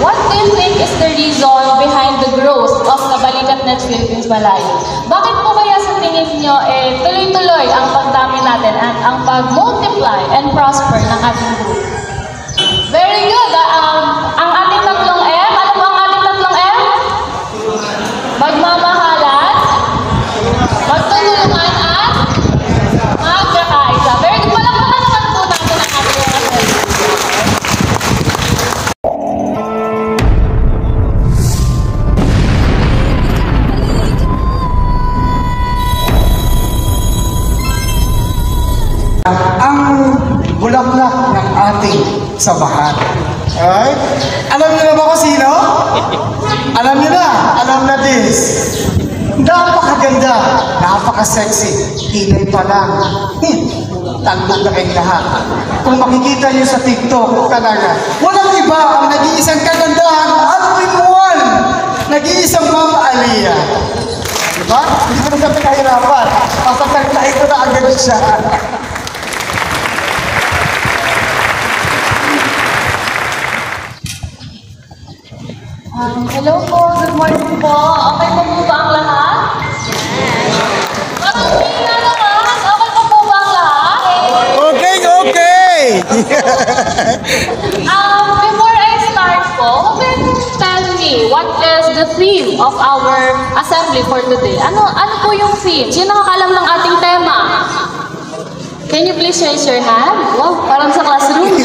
what do you think is the reason behind the growth of Kabalikat Net Philippines Malaya? Bakit po kaya sa tingin nyo tuloy-tuloy ang pagdami natin at ang pag-multiply and prosper ng ating group? Very good! Ang ating tatlong M, ano po ang ating tatlong M? Magmamahalan, magtulungan at magkakaisa. Very good! Palakpakan naman po natin ang ating mga sarili. Ang bulaklak ng ating samahan. Alright? Alam niyo na ba kung sino? Alam niyo na. Alam na this. Napakaganda. Napaka-sexy. Kilay pa lang. Talbog na kayong lahat. Kung makikita niyo sa TikTok, talaga, walang iba ang nag-iisang kagandahan at all-in-one. Nag-iisang Ma'am Aliyah. Diba? Hindi ko na sa pinahirapan. Pasasaglain ko na agad siya. Hello po, good morning po. Okay po po ba ang lahat? Yes. Matutulungan na naman. Okay po po ba ang lahat? Okay! Before I start po, tell me, what is the theme of our assembly for today? Ano po yung theme? Sino nakakalam ng ating tema? Can you please raise your hand? Wow, parang sa classroom.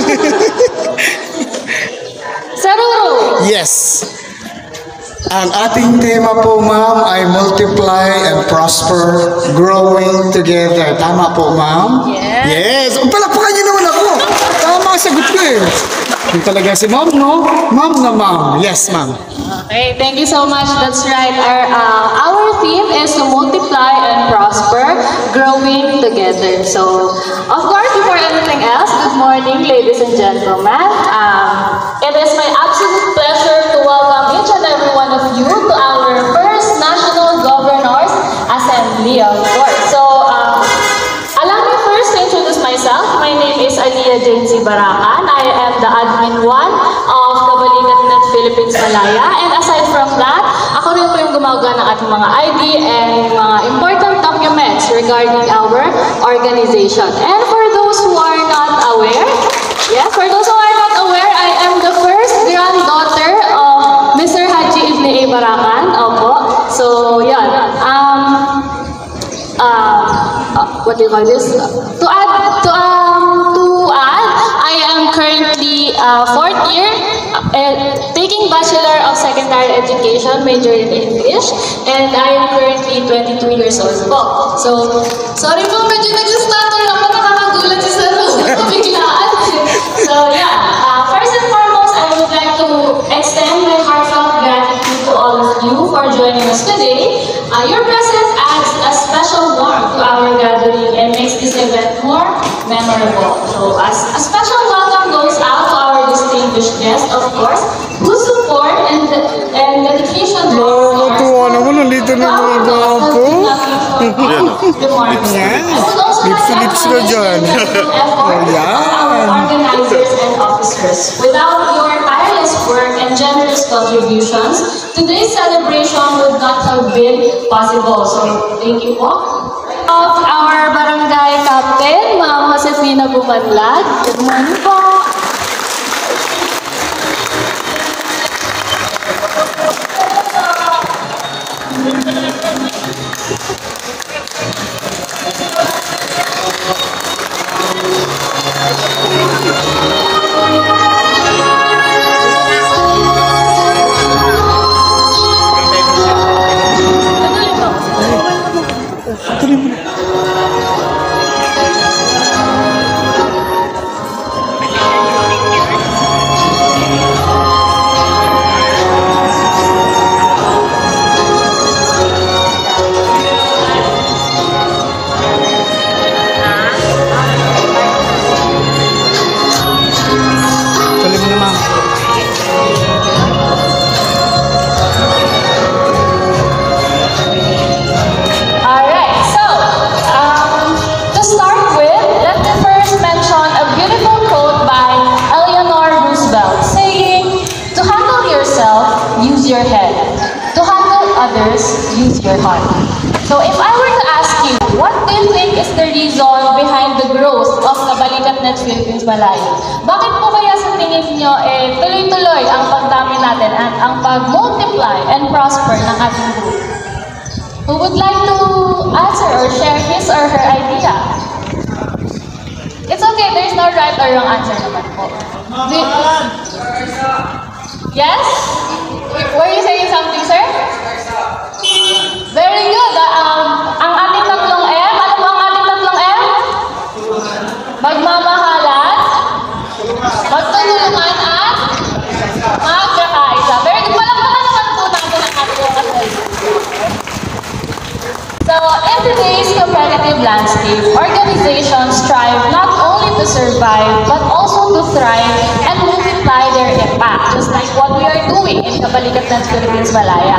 Saruro! Yes. Ang ating tema po, ma'am, ay multiply and prosper, growing together. Tama po, ma'am? Yes. Yes. Palakpakan niyo naman ako. Tama ang sagot ko eh. Yung talaga si ma'am, no? Ma'am na ma'am. Yes, ma'am. Okay, thank you so much. That's right. Our theme is to multiply and prosper, growing together. So, of course, before anything else, good morning, ladies and gentlemen. It is my absolute pleasure to welcome each and every one of you to our first National Governors Assembly, of course. So, allow me first to introduce myself. My name is Aliyah Jensi Barakan. I am the Admin 1 of Kabalikat Net Philippines Malaya. And aside from that, ako rin po yung gumagawa ng ating mga ID and mga important documents regarding our organization. And for those who are not aware, I am the first granddaughter of Mr. Haji Ibn A. Barakan. Opo. So, yan. What do you call this? To add, I am currently fourth year, taking Bachelor of Secondary Education, major in English, and I am currently 22 years old po. So, sorry po, medyo nag-stutter ako, nakakagulat si Saru. Biglaan. So, yeah. First and foremost, I would like to extend my heartfelt gratitude to all of you for joining us today. Your presence adds a special warmth to our gathering and makes this event more memorable. So, a special welcome goes out to our distinguished guests, of course, whose support and dedication to our nandito na mga gapo. Good morning. I would also like to acknowledge the effort of our organizers and officers. Without your tireless work and generous contributions, today's celebration would not have been possible. So, thank you po. Of our barangay captain, Ma'am Josefina Bumanlag. Good morning po. Nets Philippines Malaya. Bakit po kaya sa tingin nyo tuloy-tuloy ang pagdami natin at ang pag-multiply and prosper ng ating group? Who would like to answer or share his or her idea? It's okay, there's no right or wrong answer naman po. Yes? Were you saying something, sir? Very good. Ang ating tatlong M, ano po ang ating tatlong M? Magmamahalan, magtulungan at magkakaisa. Very good. Palakpakan naman po natin ang ating kasal. So, in today's competitive landscape, organizations strive not only to survive, but also to thrive and multiply their impact, just like what we are doing in Kabalikat Nets Philippines Malaya.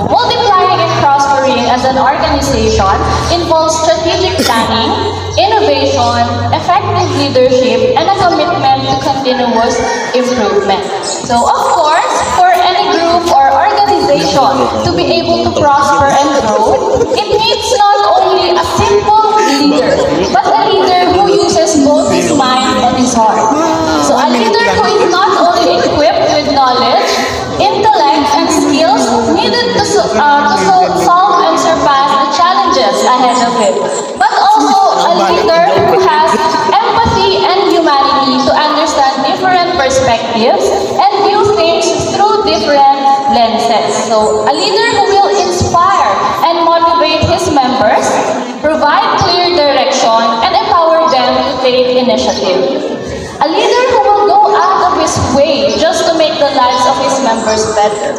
Multiplying and prospering as an organization involves strategic planning, innovation, effective leadership, and a commitment to continuous improvement. So, of course, for any group or organization to be able to prosper and grow, it needs not only a simple leader, but a leader who uses both his mind and his heart. So a leader who is not only equipped with knowledge, intellect, and skills needed to solve and surpass the challenges ahead of him, but also a leader who has empathy and humanity to understand different perspectives and view things through different lenses. So a leader who will inspire and motivate his members, provide clear direction, and empower them to take initiative. A leader who will go out of his way just to make the lives of his members better.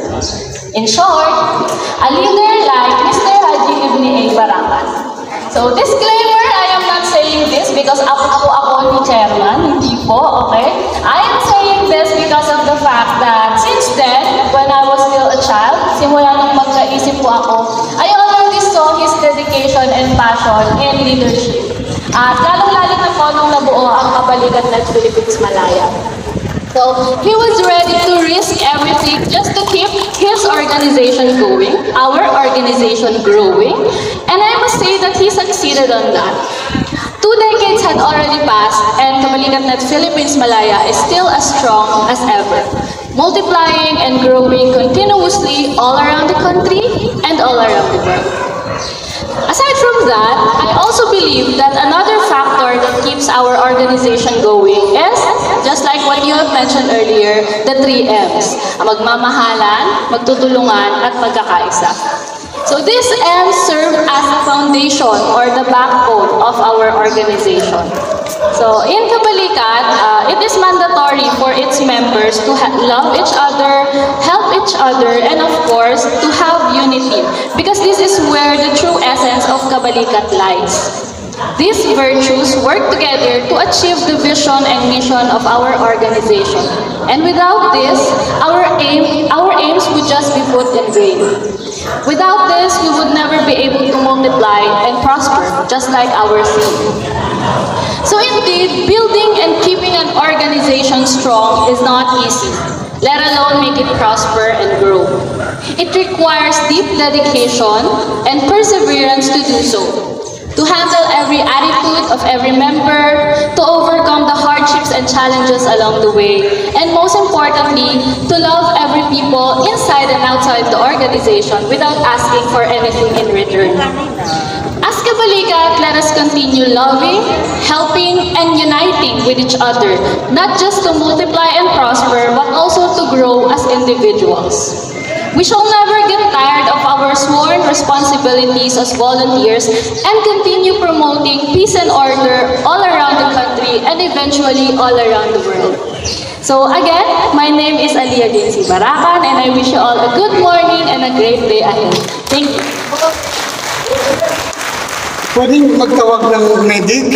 In short, a leader like Mr. Haji Ibn A. Barakan. So disclaimer, I am not saying this because ako ni chairman, hindi po, okay? I am saying this because of the fact that since then, when I was still a child, simula nung magkaisip po ako, I already saw his dedication and passion in leadership. At lalong-lalo na po nung nabuo ang Kabalikat Nets Philippines Malaya. So, he was ready to risk everything just to keep his organization going, our organization growing, and I must say that he succeeded on that. 2 decades had already passed, and Kabalikat Nets Philippines Malaya is still as strong as ever, multiplying and growing continuously all around the country and all around the world. Aside from that, I also believe that another factor that keeps our organization going is, just like what you have mentioned earlier, the 3 M's. Magmamahalan, magtutulungan, at magkakaisa. So these M's serve as the foundation or the backbone of our organization. So in Kabalikat, it is mandatory for its members to love each other, help each other, and of course, to have unity. Because this is where the true essence of Kabalikat lies. These virtues work together to achieve the vision and mission of our organization. And without this, our aims would just be put in vain. Without this, we would never be able to multiply and prosper, just like our theme. So indeed, building and keeping an organization strong is not easy, let alone make it prosper and grow. It requires deep dedication and perseverance to do so, to handle every attitude of every member, to overcome the hardships and challenges along the way, and most importantly, to love every people inside and outside the organization without asking for anything in return. As Kabalikat, let us continue loving, helping, and uniting with each other, not just to multiply and prosper, but also to grow as individuals. We shall never get tired of our sworn responsibilities as volunteers and continue promoting peace and order all around the country and eventually all around the world. So again, my name is Aliyah Jinsi Barakan and I wish you all a good morning and a great day ahead. Thank you. Pwedeng magtawag ng medic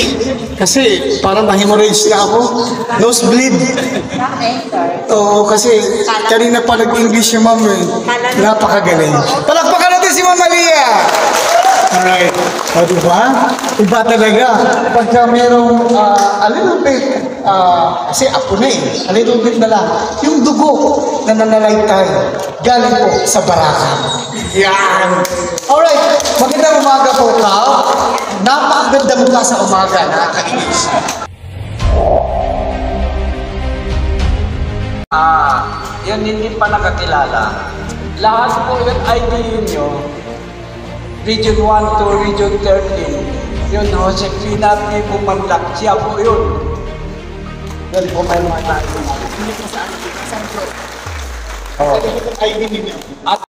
kasi parang ma-hemorrhage na ako. Nosebleed. Oo, kasi kanina pa nag-English yung ma'am eh. Napakagaling. Palakpakan natin si Ma'am Malia! Alright. O diba? Iba talaga. Pagka merong a little bit, kasi apo na eh, a little bit na lang, yung dugo na nanalay tayo, galing po sa Barakan. Yan! Alright, magandang umaga po, Kal. Napakaganda mo ka sa umaga, nakakainis. Yan hindi pa nakakilala. Lahat po yung ID nyo, Region 1 to Region 13. Yun, Josefina P. Pumanlak, siya po yun. Dali po kayo mga tayo. Hindi po saan po. At